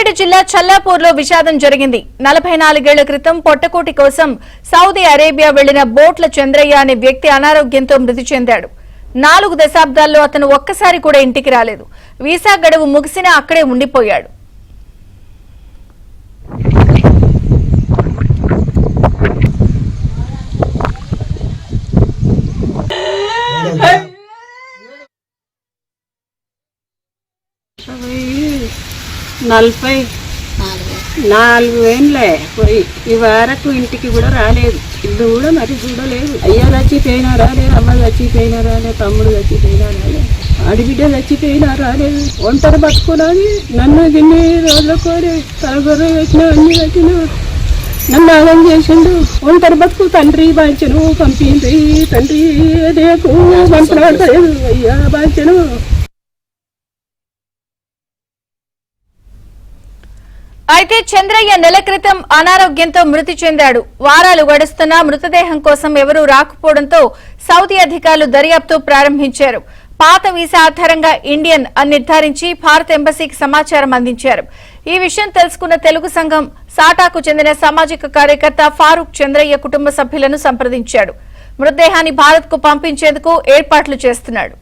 సిద్దిపేట జిల్లా చల్లాపూర్లో విషాదం జరిగింది. 44 ఏళ్ల క్రితం పొట్టకూటి కోసం సౌదీ అరేబియా వెళ్లిన బోట్ల చంద్రయ్య అనే వ్యక్తి అనారోగ్యంతో మృతి చెందాడు. 4 దశాబ్దాల్లో అతను ఒక్కసారి కూడా ఇంటికి రాలేదు. వీసా గడువు ముగిసినా అక్కడే ఉండిపోయాడు. నలభై 4 ఏళ్ళే పోయి ఈ వరకు ఇంటికి కూడా రాలేదు. ఇల్లు కూడా మరి చూడలేదు. అయ్యా చచ్చిపోయినా రాలేదు, అమ్మ చచ్చిపోయినా రాలేదు, తమ్ముడు చచ్చిపోయినా రాలేదు, ఆడిబిడ్డ చచ్చిపోయినా రాలేదు. ఒంటరి బతుకులని నన్ను గిన్ని రోజుల కోరి తలగొర్ర పెట్టినా అన్ని పెట్టినా నన్ను ఆగం చేసిండు. ఒంటరి బతుకు తండ్రి బాంచను పంపింది, తండ్రి దేకు పంపలేదు, అయ్యా బాంచను. అయితే చంద్రయ్య నెల క్రితం అనారోగ్యంతో మృతి చెందాడు. వారాలు గడుస్తున్నా మృతదేహం కోసం ఎవరూ రాకపోవడంతో సౌదీ అధికారులు దర్యాప్తు ప్రారంభించారు. పాత వీసా ఆధారంగా ఇండియన్ అని నిర్ధారించి భారత ఎంబసీకి సమాచారం అందించారు. ఈ విషయం తెలుసుకున్న తెలుగు సంఘం సాటాకు చెందిన సామాజిక కార్యకర్త ఫారూక్ చంద్రయ్య కుటుంబ సభ్యులను సంప్రదించాడు. మృతదేహాన్ని భారత్ కు పంపించేందుకు ఏర్పాట్లు చేస్తున్నాడు.